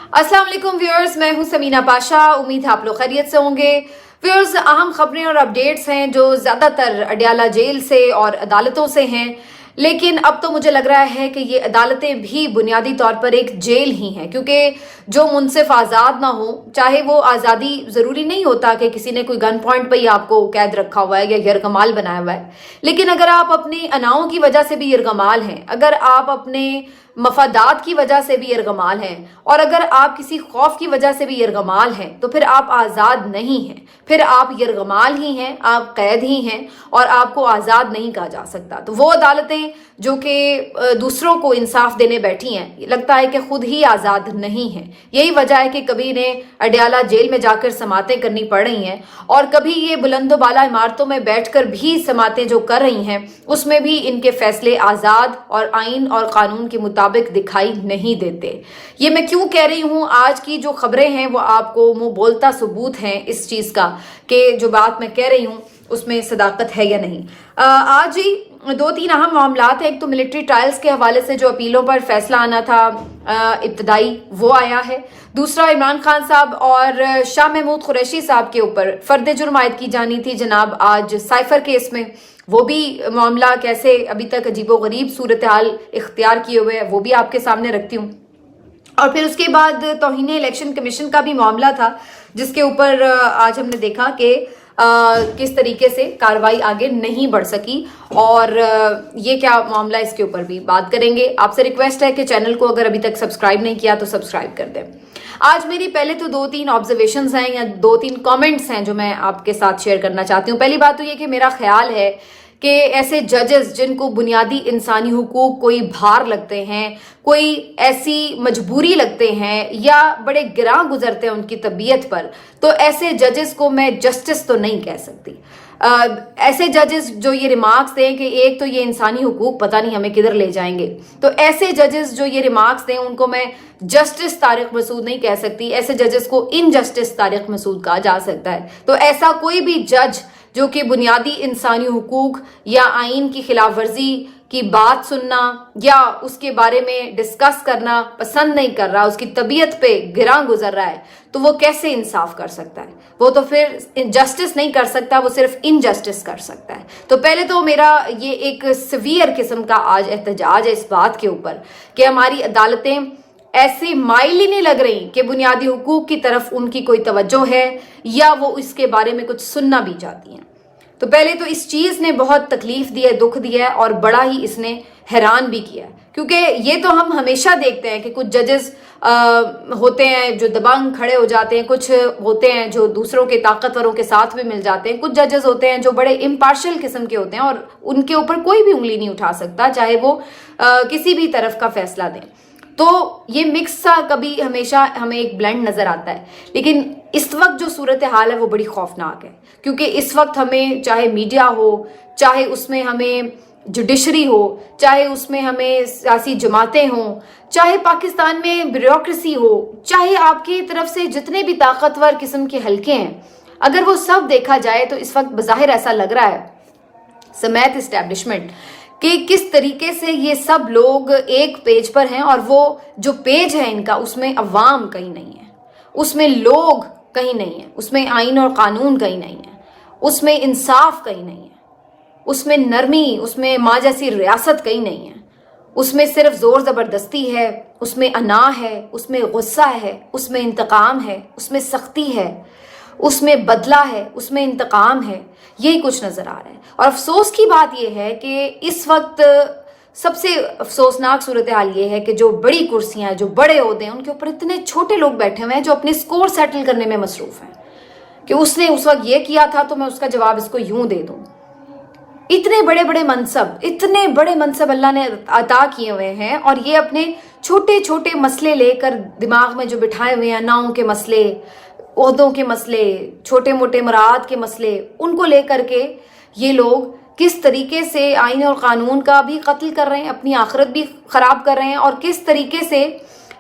अस्सलाम वालेकुम व्यूअर्स, मैं हूं समीना पाशा। उम्मीद है आप लोग खैरियत से होंगे। व्यूअर्स, अहम खबरें और अपडेट्स हैं जो ज़्यादातर अडयाला जेल से और अदालतों से हैं, लेकिन अब तो मुझे लग रहा है कि ये अदालतें भी बुनियादी तौर पर एक जेल ही हैं, क्योंकि जो मुनसिफ आज़ाद ना हो, चाहे वो आज़ादी ज़रूरी नहीं होता कि किसी ने कोई गन पॉइंट पर ही आपको कैद रखा हुआ है या यरगमाल बनाया हुआ है, लेकिन अगर आप अपनी अनाओं की वजह से भी यरगमाल हैं, अगर आप अपने मफादात की वजह से भी यरगमाल हैं और अगर आप किसी खौफ की वजह से भी यरगमाल हैं, तो फिर आप आज़ाद नहीं हैं, फिर आप यरगमाल ही हैं, आप कैद ही हैं और आपको आज़ाद नहीं कहा जा सकता। तो वो अदालतें जो कि दूसरों को इंसाफ देने बैठी हैं, लगता है कि खुद ही आज़ाद नहीं हैं। यही वजह है कि कभी इन्हें अडयाला जेल में जाकर समातें करनी पड़ रही हैं और कभी ये बुलंदो बाला इमारतों में बैठकर भी समातें जो कर रही हैं, उसमें भी इनके फैसले आज़ाद और आइन और कानून के मुताबिक दिखाई नहीं देते। ये मैं क्यों कह रही हूँ? आज की जो खबरें हैं वो आपको मुंह बोलता सबूत है इस चीज़ का कि जो बात मैं कह रही हूँ उसमें सदाकत है या नहीं। आज ही दो तीन अहम मामलात हैं। एक तो मिलिट्री ट्रायल्स के हवाले से जो अपीलों पर फैसला आना था इब्तदाई, वो आया है। दूसरा, इमरान खान साहब और शाह महमूद कुरैशी साहब के ऊपर फर्द जुर्म आयद की जानी थी जनाब आज साइफर केस में, वो भी मामला कैसे अभी तक अजीबोगरीब सूरत हाल इख्तियार किए हुए है वो भी आपके सामने रखती हूँ। और फिर उसके बाद तौहीन इलेक्शन कमीशन का भी मामला था जिसके ऊपर आज हमने देखा कि किस तरीके से कार्रवाई आगे नहीं बढ़ सकी और ये क्या मामला, इसके ऊपर भी बात करेंगे। आपसे रिक्वेस्ट है कि चैनल को अगर अभी तक सब्सक्राइब नहीं किया तो सब्सक्राइब कर दें। आज मेरी पहले तो दो तीन ऑब्जर्वेशंस हैं या दो तीन कमेंट्स हैं जो मैं आपके साथ शेयर करना चाहती हूँ। पहली बात तो ये कि मेरा ख्याल है कि ऐसे जजेस जिनको बुनियादी इंसानी हुकूक कोई भार लगते हैं, कोई ऐसी मजबूरी लगते हैं या बड़े गिरां गुजरते हैं उनकी तबीयत पर, तो ऐसे जजेस को मैं जस्टिस तो नहीं कह सकती। ऐसे जजेस जो ये रिमार्क्स दें कि एक तो ये इंसानी हुकूक पता नहीं हमें किधर ले जाएंगे, तो ऐसे जजेस जो ये रिमार्क्स दें उनको मैं जस्टिस तारिक मसूद नहीं कह सकती। ऐसे जजेस को इनजस्टिस तारिक मसूद कहा जा सकता है। तो ऐसा कोई भी जज जो कि बुनियादी इंसानी हुकूक या आइन की खिलाफ वर्जी की बात सुनना या उसके बारे में डिस्कस करना पसंद नहीं कर रहा, उसकी तबीयत पे गिरां गुजर रहा है, तो वो कैसे इंसाफ कर सकता है? वो तो फिर जस्टिस नहीं कर सकता, वो सिर्फ इनजस्टिस कर सकता है। तो पहले तो मेरा ये एक सीवियर किस्म का आज एहतजाज है इस बात के ऊपर कि हमारी अदालतें ऐसे माइल ही नहीं लग रही कि बुनियादी हुकूक की तरफ उनकी कोई तवज्जो है या वो इसके बारे में कुछ सुनना भी चाहती हैं। तो पहले तो इस चीज़ ने बहुत तकलीफ दी है, दुख दिया है और बड़ा ही इसने हैरान भी किया है, क्योंकि ये तो हम हमेशा देखते हैं कि कुछ जजेस होते हैं जो दबंग खड़े हो जाते हैं, कुछ होते हैं जो दूसरों के ताकतवरों के साथ भी मिल जाते हैं, कुछ जजेस होते हैं जो बड़े इम्पार्शियल किस्म के होते हैं और उनके ऊपर कोई भी उंगली नहीं उठा सकता, चाहे वो किसी भी तरफ का फैसला दें। तो ये मिक्स सा कभी हमेशा हमें एक ब्लेंड नजर आता है, लेकिन इस वक्त जो सूरत हाल है वो बड़ी खौफनाक है, क्योंकि इस वक्त हमें चाहे मीडिया हो, चाहे उसमें हमें जुडिशरी हो, चाहे उसमें हमें सियासी जमातें हों, चाहे पाकिस्तान में ब्यूरोक्रेसी हो, चाहे आपकी तरफ से जितने भी ताकतवर किस्म के हलके हैं, अगर वो सब देखा जाए तो इस वक्त बज़ाहिर ऐसा लग रहा है समेत इस्टेब्लिशमेंट कि किस तरीके से ये सब लोग एक पेज पर हैं और वो जो पेज है इनका उसमें अवाम कहीं नहीं है, उसमें लोग कहीं नहीं है, उसमें आइन और कानून कहीं नहीं है, उसमें इंसाफ कहीं नहीं है, उसमें नरमी, उसमें माँ जैसी रियासत कहीं नहीं है, उसमें सिर्फ जोर ज़बरदस्ती है, उसमें अना है, उसमें गुस्सा है, उसमें इंतकाम है, उसमें सख्ती है, उसमें बदला है, उसमें इंतकाम है। यही कुछ नज़र आ रहा है। और अफसोस की बात यह है कि इस वक्त सबसे अफसोसनाक सूरत हाल ये है कि जो बड़ी कुर्सियां हैं, जो बड़े ओहदे हैं, उनके ऊपर इतने छोटे लोग बैठे हुए हैं जो अपने स्कोर सेटल करने में मसरूफ हैं कि उसने उस वक्त ये किया था तो मैं उसका जवाब इसको यूं दे दूं। इतने बड़े बड़े मनसब अल्लाह ने अता किए हुए हैं और ये अपने छोटे छोटे मसले लेकर दिमाग में जो बिठाए हुए हैं, नावों के मसले, ओहदों के मसले, छोटे मोटे मराद के मसले, उनको लेकर के ये लोग किस तरीके से आइन और कानून का भी कत्ल कर रहे हैं, अपनी आखिरत भी खराब कर रहे हैं और किस तरीके से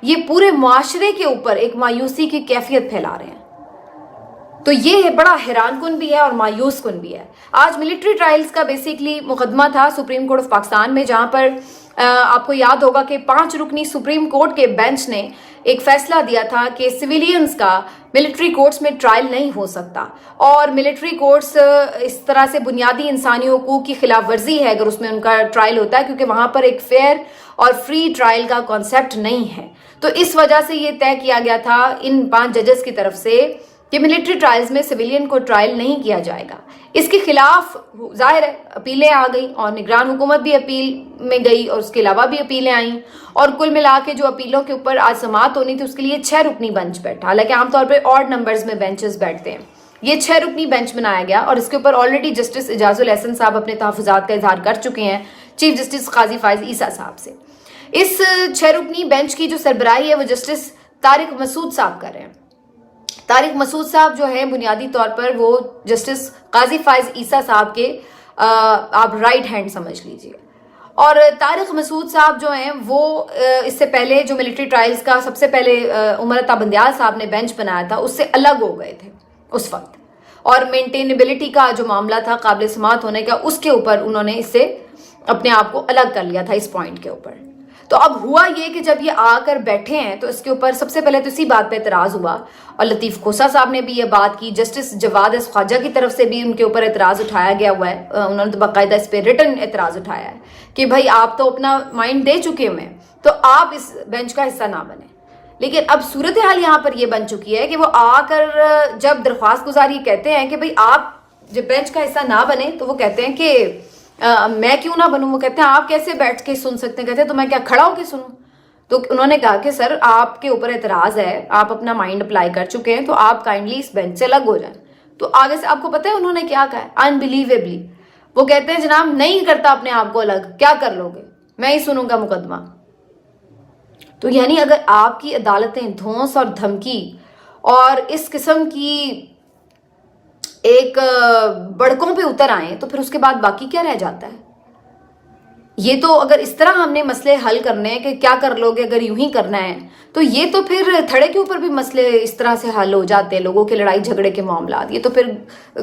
ये पूरे मुआशरे के ऊपर एक मायूसी की कैफियत फैला रहे हैं। तो ये बड़ा हैरान कुन भी है और मायूस कुन भी है। आज मिलिट्री ट्रायल्स का बेसिकली मुकदमा था सुप्रीम कोर्ट ऑफ पाकिस्तान में, जहां पर आपको याद होगा कि 5 रुकनी सुप्रीम कोर्ट के बेंच ने ایک فیصلہ دیا تھا کہ سویلینز کا ملٹری کورٹس میں ٹرائل نہیں ہو سکتا، اور ملٹری کورٹس اس طرح سے بنیادی انسانی حقوق کی خلاف ورزی ہے اگر اس میں ان کا ٹرائل ہوتا ہے، کیونکہ وہاں پر ایک فیئر اور فری ٹرائل کا کانسیپٹ نہیں ہے۔ تو اس وجہ سے یہ طے کیا گیا تھا ان 5 ججز کی طرف سے کہ ملٹری ٹرائلز میں سویلین کو ٹرائل نہیں کیا جائے گا۔ اس کے خلاف ظاہر ہے اپیلیں آ گئیں، اور نگران حکومت بھی اپیل میں گئی، اور اس کے علاوہ بھی اپیلیں آئیں، اور کل ملا کے جو اپیلوں کے اوپر آج سماعت ہونی تھی اس کے لیے 6 رکنی بینچ بیٹھا، حالانکہ عام طور پہ آڈ نمبرز میں بینچز بیٹھتے ہیں۔ یہ 6 رکنی بینچ بنایا گیا، اور اس کے اوپر آلریڈی جسٹس اعجاز الاحسن صاحب اپنے تحفظات کا اظہار کر چکے ہیں چیف جسٹس قاضی فائز عیسیٰ صاحب سے۔ اس 6 رکنی بینچ کی جو سربراہی ہے وہ جسٹس طارق مسعود صاحب کر رہے ہیں۔ طارق مسعود صاحب جو ہیں بنیادی طور پر وہ جسٹس قاضی فائز عیسیٰ صاحب کے آپ رائٹ ہینڈ سمجھ لیجئے، اور طارق مسعود صاحب جو ہیں وہ اس سے پہلے جو ملٹری ٹرائلز کا سب سے پہلے عمر عطا بندیال صاحب نے بینچ بنایا تھا اس سے الگ ہو گئے تھے اس وقت، اور مینٹینیبلٹی کا جو معاملہ تھا قابل سماعت ہونے کا اس کے اوپر انہوں نے اس سے اپنے آپ کو الگ کر لیا تھا اس پوائنٹ کے اوپر۔ تو اب ہوا یہ کہ جب یہ آ کر بیٹھے ہیں تو اس کے اوپر سب سے پہلے تو اسی بات پہ اعتراض ہوا، اور لطیف کھوسہ صاحب نے بھی یہ بات کی، جسٹس جواد اس خواجہ کی طرف سے بھی ان کے اوپر اعتراض اٹھایا گیا ہوا ہے، انہوں نے تو باقاعدہ اس پہ ریٹن اعتراض اٹھایا ہے کہ بھائی آپ تو اپنا مائنڈ دے چکے ہوئے ہیں تو آپ اس بینچ کا حصہ نہ بنیں۔ لیکن اب صورتحال یہاں پر یہ بن چکی ہے کہ وہ آ کر جب درخواست گزاری کہتے ہیں کہ بھئی آپ جب بینچ کا حصہ نہ بنے تو وہ کہتے ہیں کہ میں کیوں نہ بنوں، وہ کہتے ہیں آپ کیسے بیٹھ کے سن سکتے ہیں، کہتے ہیں تو میں کیا کھڑا ہو کے سنوں؟ تو انہوں نے کہا کہ سر آپ کے اوپر اعتراض ہے، آپ اپنا مائنڈ اپلائی کر چکے ہیں تو آپ کائنڈلی اس بینچ سے الگ ہو جائیں۔ تو آگے سے آپ کو پتہ ہے انہوں نے کیا کہا ہے؟ انبلیویبلی وہ کہتے ہیں جناب نہیں کرتا اپنے آپ کو الگ، کیا کر لو گے، میں ہی سنوں گا مقدمہ۔ تو یعنی اگر آپ کی عدالتیں دھونس اور دھمکی اور اس قسم کی ایک بڑکوں پہ اتر آئیں تو پھر اس کے بعد باقی کیا رہ جاتا ہے؟ یہ تو اگر اس طرح ہم نے مسئلے حل کرنے ہیں کہ کیا کر لو گے اگر یوں ہی کرنا ہے، تو یہ تو پھر تھڑے کے اوپر بھی مسئلے اس طرح سے حل ہو جاتے ہیں، لوگوں کے لڑائی جھگڑے کے معاملات، یہ تو پھر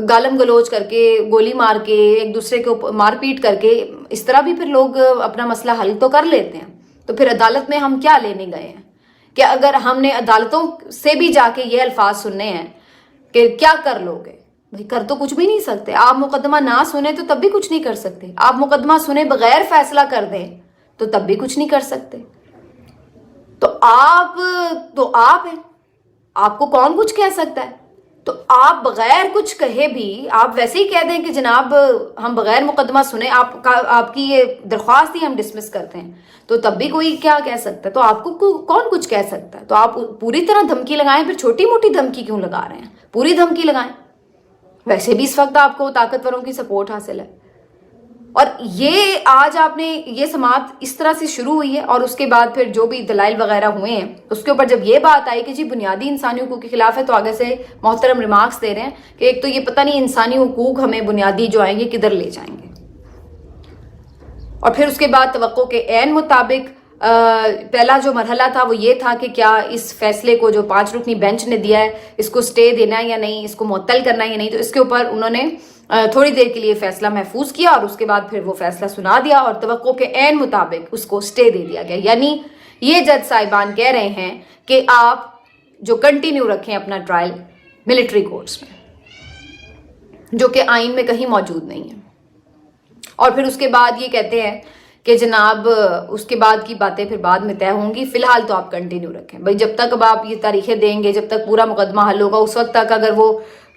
گالم گلوچ کر کے گولی مار کے ایک دوسرے کے اوپر مار پیٹ کر کے اس طرح بھی پھر لوگ اپنا مسئلہ حل تو کر لیتے ہیں۔ تو پھر عدالت میں ہم کیا لینے گئے ہیں کہ اگر ہم نے عدالتوں سے بھی جا کے یہ الفاظ سننے ہیں کہ کیا کر لو گے؟ بھائی کر تو کچھ بھی نہیں سکتے، آپ مقدمہ نہ سنیں تو تب بھی کچھ نہیں کر سکتے، آپ مقدمہ سنے بغیر فیصلہ کر دیں تو تب بھی کچھ نہیں کر سکتے۔ تو آپ ہیں، آپ کو کون کچھ کہہ سکتا ہے؟ تو آپ بغیر کچھ کہے بھی آپ ویسے ہی کہہ دیں کہ جناب ہم بغیر مقدمہ سنے آپ کی یہ درخواست ہی ہم ڈسمس کرتے ہیں، تو تب بھی کوئی کیا کہہ سکتا ہے؟ تو آپ کو کون کچھ کہہ سکتا ہے؟ تو آپ پوری طرح دھمکی لگائیں، پھر چھوٹی موٹی دھمکی کیوں لگا رہے ہیں؟ پوری دھمکی لگائیں، ویسے بھی اس وقت آپ کو طاقتوروں کی سپورٹ حاصل ہے۔ اور یہ آج آپ نے یہ سماعت اس طرح سے شروع ہوئی ہے، اور اس کے بعد پھر جو بھی دلائل وغیرہ ہوئے ہیں اس کے اوپر جب یہ بات آئی کہ جی بنیادی انسانی حقوق کے خلاف ہے، تو آگے سے محترم ریمارکس دے رہے ہیں کہ ایک تو یہ پتہ نہیں انسانی حقوق ہمیں بنیادی جو آئیں گے کدھر لے جائیں گے، اور پھر اس کے بعد توقع کے عین مطابق پہلا جو مرحلہ تھا وہ یہ تھا کہ کیا اس فیصلے کو جو 5 رکنی بینچ نے دیا ہے اس کو سٹے دینا ہے یا نہیں، اس کو معطل کرنا ہے یا نہیں، تو اس کے اوپر انہوں نے تھوڑی دیر کے لیے فیصلہ محفوظ کیا، اور اس کے بعد پھر وہ فیصلہ سنا دیا اور توقع کے عین مطابق اس کو سٹے دے دیا گیا۔ یعنی یہ جج صاحبان کہہ رہے ہیں کہ آپ جو کنٹینیو رکھیں اپنا ٹرائل ملٹری کورٹس میں، جو کہ آئین میں کہیں موجود نہیں ہے، اور پھر اس کے بعد یہ کہتے ہیں کہ جناب اس کے بعد کی باتیں پھر بعد میں طے ہوں گی، فی الحال تو آپ کنٹینیو رکھیں بھائی، جب تک اب آپ یہ تاریخیں دیں گے، جب تک پورا مقدمہ حل ہوگا، اس وقت تک اگر وہ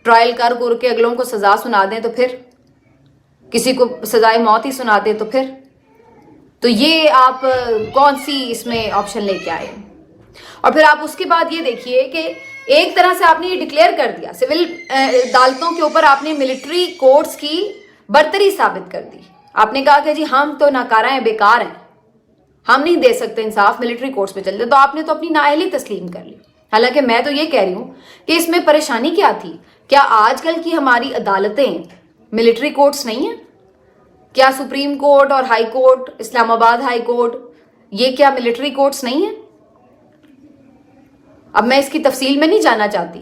ٹرائل کر کے اگلوں کو سزا سنا دیں تو پھر کسی کو سزائے موت ہی سنا دیں تو پھر تو یہ آپ کون سی اس میں آپشن لے کے آئے؟ اور پھر آپ اس کے بعد یہ دیکھیے کہ ایک طرح سے آپ نے یہ ڈکلیئر کر دیا، سول عدالتوں کے اوپر آپ نے ملٹری کورٹس کی برتری ثابت کر دی۔ آپ نے کہا کہ جی ہم تو ناکارہ ہیں، بیکار ہیں، ہم نہیں دے سکتے انصاف، ملٹری کورٹس میں چل جائے، تو آپ نے تو اپنی نااہلی تسلیم کر لی۔ حالانکہ میں تو یہ کہہ رہی ہوں کہ اس میں پریشانی کیا تھی؟ کیا آج کل کی ہماری عدالتیں ملٹری کورٹس نہیں ہیں؟ کیا سپریم کورٹ اور ہائی کورٹ، اسلام آباد ہائی کورٹ، یہ کیا ملٹری کورٹس نہیں ہیں؟ اب میں اس کی تفصیل میں نہیں جانا چاہتی،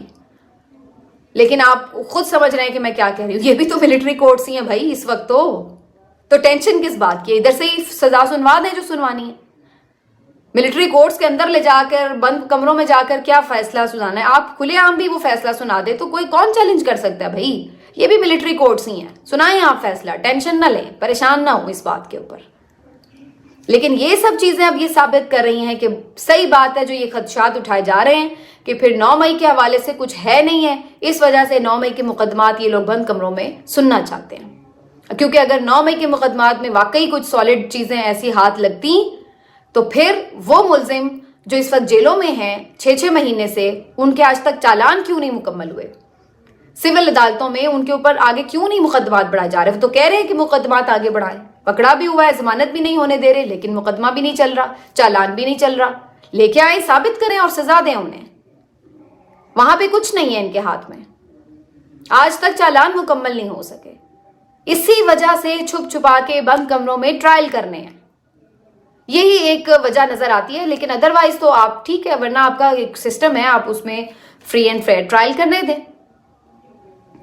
لیکن آپ خود سمجھ رہے ہیں کہ میں کیا کہہ رہی ہوں، یہ بھی تو ملٹری کورٹس ہی ہیں بھائی اس وقت، تو ٹینشن کس بات کی ہے؟ ادھر سے ہی سزا سنوا دیں جو سنوانی ہے۔ मिलिट्री कोर्ट्स के अंदर ले जाकर बंद कमरों में जाकर क्या फैसला सुनाना है, आप खुलेआम भी वो फैसला सुना दे तो कोई कौन चैलेंज कर सकता है भाई, ये भी मिलिट्री कोर्ट्स ही हैं, सुनाएं आप फैसला, टेंशन ना लें, परेशान ना हो इस बात के ऊपर। लेकिन ये सब चीजें अब ये साबित कर रही हैं कि सही बात है जो ये खदशात उठाए जा रहे हैं कि फिर 9 मई के हवाले से कुछ है नहीं है, इस वजह से 9 मई के मुकदमात ये लोग बंद कमरों में सुनना चाहते हैं। क्योंकि अगर 9 मई के मुकदमात में वाकई कुछ सॉलिड चीजें ऐसी हाथ लगती तो फिर वो मुलजिम जो इस वक्त जेलों में हैं 6-6 महीने से, उनके आज तक चालान क्यों नहीं मुकम्मल हुए, सिविल अदालतों में उनके ऊपर आगे क्यों नहीं मुकदमात बढ़ाए जा रहे। तो कह रहे हैं कि मुकदमात आगे बढ़ाएं, पकड़ा भी हुआ है, जमानत भी नहीं होने दे रहे, लेकिन मुकदमा भी नहीं चल रहा, चालान भी नहीं चल रहा। लेके आए, साबित करें और सजा दें उन्हें। वहां पे कुछ नहीं है इनके हाथ में, आज तक चालान मुकम्मल नहीं हो सके। इसी वजह से छुप छुपा के बंद कमरों में ट्रायल करने हैं, यही एक वजह नजर आती है। लेकिन अदरवाइज तो आप ठीक है, वरना आपका एक सिस्टम है, आप उसमें फ्री एंड फेयर ट्रायल करने दें।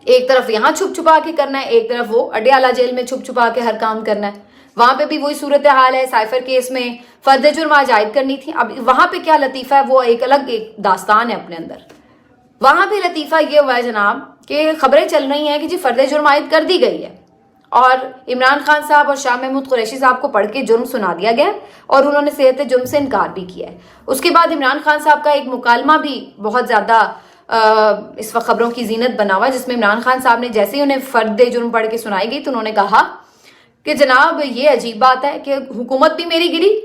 एक तरफ यहां छुप छुपा के करना है, एक तरफ वो अडियाला जेल में छुप छुपा के हर काम करना है। वहां पे भी वही सूरत हाल है, साइफर केस में फर्द जुर्म आज आयद करनी थी। अब वहां पे क्या लतीफा है, वो एक अलग एक दास्तान है अपने अंदर। वहां पे लतीफा ये हुआ है जनाब कि खबरें चल रही हैं कि जी फर्द जुर्म आयद कर दी गई है और इमरान खान साहब और शाह महमूद कुरैशी साहब को पढ़ के जुर्म सुना दिया गया और उन्होंने सेहत जुर्म से इनकार भी किया है। उसके बाद इमरान खान साहब का एक मुकालमा भी बहुत ज्यादा इस वक्त खबरों की जीनत बना हुआ, जिसमें इमरान खान साहब ने जैसे ही उन्हें फर्द जुर्म पढ़ के सुनाई गई तो उन्होंने कहा कि जनाब ये अजीब बात है कि हुकूमत भी मेरी गिरी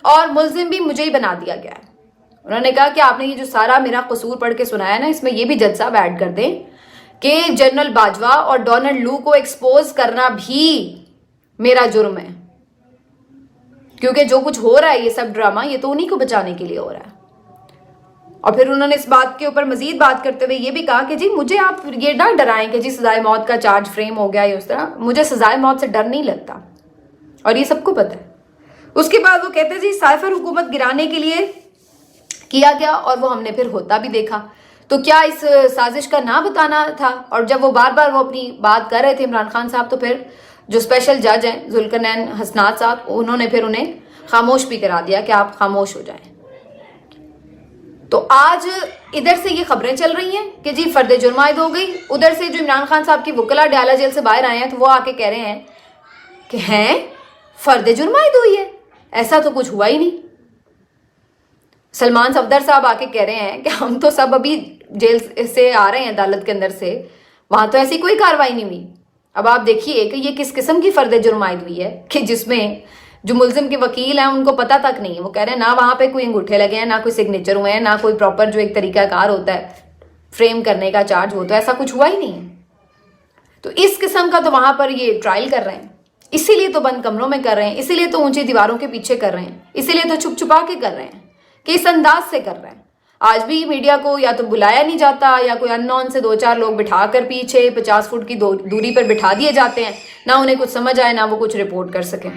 और मुल्जिम भी मुझे ही बना दिया गया है। उन्होंने कहा कि आपने ये जो सारा मेरा कसूर पढ़ के सुनाया ना, इसमें ये भी जज साहब ऐड कर दें कि जनरल बाजवा और डोनाल्ड लू को एक्सपोज करना भी मेरा जुर्म है, क्योंकि जो कुछ हो रहा है ये सब ड्रामा, ये तो उन्हीं को बचाने के लिए हो रहा है। और फिर उन्होंने इस बात के ऊपर मजीद बात करते हुए ये भी कहा कि जी मुझे आप ये ना डराएं कि जी सजाए मौत का चार्ज फ्रेम हो गया या उस तरह, मुझे सजाए मौत से डर नहीं लगता और ये सबको पता है। उसके बाद वो कहते जी साइफर हुकूमत गिराने के लिए किया गया और वो हमने फिर होता भी देखा, तो क्या इस साजिश का ना बताना था। और जब वो बार बार वो अपनी बात कर रहे थे इमरान खान साहब, तो फिर जो स्पेशल जज हैं जुल्करनैन हसनात साहब, उन्होंने फिर उन्हें खामोश भी करा दिया कि आप खामोश हो जाएं। तो आज इधर से ये खबरें चल रही हैं कि जी फर्द जुर्म आयद हो गई, उधर से जो इमरान खान साहब की वकला अडियाला जेल से बाहर आए हैं तो वो आके कह रहे हैं कि हैं फर्द जुर्म आयद हुई है, ऐसा तो कुछ हुआ ही नहीं। सलमान सफदर साहब आके कह रहे हैं कि हम तो सब अभी जेल से आ रहे हैं अदालत के अंदर से, वहां तो ऐसी कोई कार्रवाई नहीं हुई। अब आप देखिए कि ये किस किस्म की फर्द जुर्म आयद हुई है कि जिसमें जो मुल्जिम के वकील हैं उनको पता तक नहीं है। वो कह रहे हैं ना वहां पे कोई अंगूठे लगे हैं, ना कोई सिग्नेचर हुए हैं, ना कोई प्रॉपर जो एक तरीकाकार होता है फ्रेम करने का चार्ज हो, तो ऐसा कुछ हुआ ही नहीं है। तो इस किस्म का तो वहां पर ये ट्रायल कर रहे हैं, इसीलिए तो बंद कमरों में कर रहे हैं, इसीलिए तो ऊंची दीवारों के पीछे कर रहे हैं, इसीलिए तो छुप छुपा के कर रहे हैं कि इस अंदाज से कर रहे हैं। आज भी मीडिया को या तो बुलाया नहीं जाता या कोई अननोन से 2-4 लोग बिठाकर पीछे 50 फुट की दूरी पर बिठा दिए जाते हैं, ना उन्हें कुछ समझ आए ना वो कुछ रिपोर्ट कर सकें।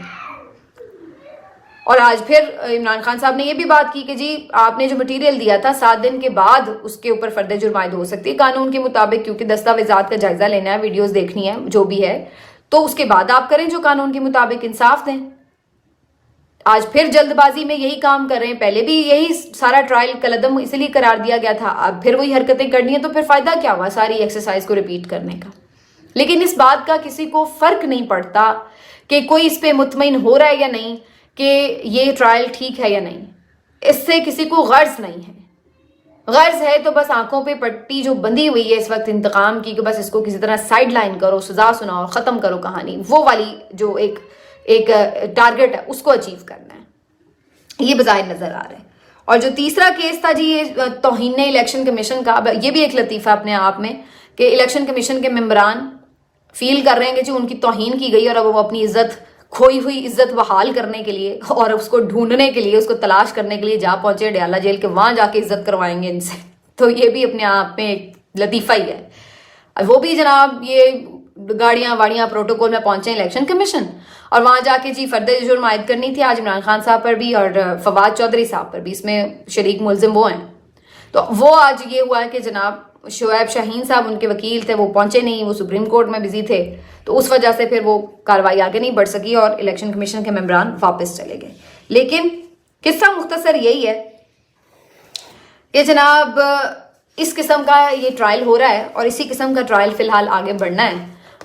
और आज फिर इमरान खान साहब ने ये भी बात की कि जी आपने जो मटेरियल दिया था 7 दिन के बाद उसके ऊपर फर्द जुर्म आयद हो सकती है कानून के मुताबिक, क्योंकि दस्तावेजात का जायजा लेना है, वीडियोस देखनी है, जो भी है, तो उसके बाद आप करें जो कानून के मुताबिक इंसाफ दें। आज फिर जल्दबाजी में यही काम कर रहे हैं, पहले भी यही सारा ट्रायल कलदम इसलिए करार दिया गया था, अब फिर वही हरकतें करनी है, तो फिर फायदा क्या हुआ सारी एक्सरसाइज को रिपीट करने का। लेकिन इस बात का किसी को फर्क नहीं पड़ता कि कोई इस पे मुतमईन हो रहा है या नहीं कि ये ट्रायल ठीक है या नहीं, इससे किसी को गर्ज नहीं है। गर्ज है तो बस आंखों पे पट्टी जो बंधी हुई है इस वक्त इंतकाम की, कि बस इसको किसी तरह साइड लाइन करो, सजा सुनाओ, खत्म करो कहानी, वो वाली जो एक टारगेट है उसको अचीव करना है, ये बज़ाहिर नजर आ रहा है। और जो तीसरा केस था जी ये तौहीन इलेक्शन कमीशन का, ये भी एक लतीफ़ा अपने आप में कि इलेक्शन कमीशन के मेंबरान फील कर रहे हैं कि जी उनकी तौहीन की गई और अब वो अपनी इज्जत, खोई हुई इज्जत बहाल करने के लिए और उसको ढूंढने के लिए, उसको तलाश करने के लिए जा पहुंचे अडियाला जेल के, वहां जाके इज्जत करवाएंगे इनसे। तो ये भी अपने आप में एक लतीफ़ा ही है। वो भी जनाब ये गाड़ियां वाड़ियां प्रोटोकॉल में पहुंचे इलेक्शन कमीशन और वहां जाके जी फर्द जुर्म आयद करनी थी आज इमरान खान साहब पर भी और फवाद चौधरी साहब पर भी, इसमें शरीक मुलजिम वो हैं। तो वो आज ये हुआ है कि जनाब शोएब शाहीन साहब उनके वकील थे, वो पहुंचे नहीं, वो सुप्रीम कोर्ट में बिजी थे, तो उस वजह से फिर वो कार्रवाई आगे नहीं बढ़ सकी और इलेक्शन कमीशन के मेंबरान वापस चले गए। लेकिन قصہ مختصر یہی ہے کہ جناب اس قسم کا یہ ٹرائل ہو رہا ہے اور اسی قسم کا ٹرائل فی الحال آگے بڑھنا ہے،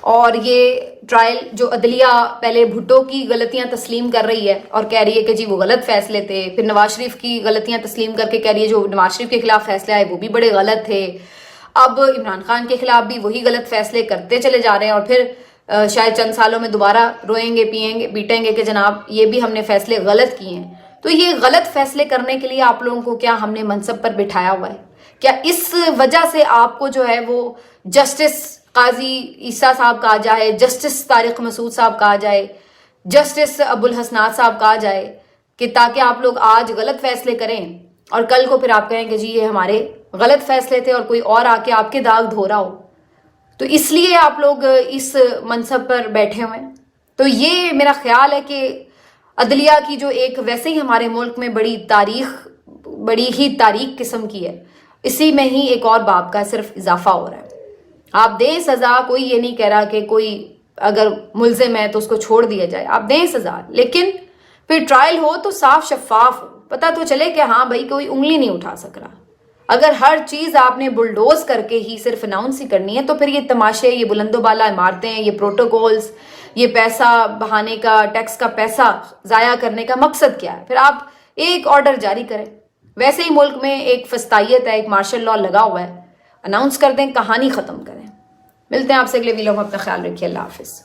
اور یہ ٹرائل جو عدلیہ پہلے بھٹو کی غلطیاں تسلیم کر رہی ہے اور کہہ رہی ہے کہ جی وہ غلط فیصلے تھے، پھر نواز شریف کی غلطیاں تسلیم کر کے کہہ رہی ہے جو نواز شریف کے خلاف فیصلے آئے وہ بھی بڑے غلط تھے، اب عمران خان کے خلاف بھی وہی غلط فیصلے کرتے چلے جا رہے ہیں، اور پھر شاید چند سالوں میں دوبارہ روئیں گے پیٹیں گے کہ جناب یہ بھی ہم نے فیصلے غلط کیے ہیں۔ تو یہ غلط فیصلے کرنے کے لیے آپ لوگوں کو کیا ہم نے منصب پر بٹھایا ہوا ہے؟ کیا اس وجہ سے آپ کو جو ہے وہ جسٹس قاضی عیسیٰ صاحب کہا جائے، جسٹس طارق مسعود صاحب کہا جائے، جسٹس ابو الحسنات صاحب کہا جائے، کہ تاکہ آپ لوگ آج غلط فیصلے کریں اور کل کو پھر آپ کہیں کہ جی یہ ہمارے غلط فیصلے تھے اور کوئی اور آ کے آپ کے داغ دھو رہا ہو؟ تو اس لیے آپ لوگ اس منصب پر بیٹھے ہوئے ہیں۔ تو یہ میرا خیال ہے کہ عدلیہ کی جو ایک ویسے ہی ہمارے ملک میں بڑی ہی تاریخ قسم کی ہے، اسی میں ہی ایک اور باب کا صرف اضافہ ہو رہا ہے۔ آپ دیں سزا، کوئی یہ نہیں کہہ رہا کہ کوئی اگر ملزم ہے تو اس کو چھوڑ دیا جائے، آپ دیں سزا، لیکن پھر ٹرائل ہو تو صاف شفاف ہو، پتہ تو چلے کہ ہاں بھائی کوئی انگلی نہیں اٹھا سک رہا۔ اگر ہر چیز آپ نے بلڈوز کر کے ہی صرف اناؤنس ہی کرنی ہے تو پھر یہ تماشے، یہ بلند و بالا عمارتیں، یہ پروٹوکولز، یہ پیسہ بہانے کا، ٹیکس کا پیسہ ضائع کرنے کا مقصد کیا ہے؟ پھر آپ ایک آرڈر جاری کریں، ویسے ہی ملک میں ایک فسطائیت ہے، ایک مارشل لا لگا ہوا ہے، اناؤنس کر دیں، کہانی ختم کریں۔ ملتے ہیں آپ سے اگلے ویڈیو میں، اپنا خیال رکھیے، اللہ حافظ۔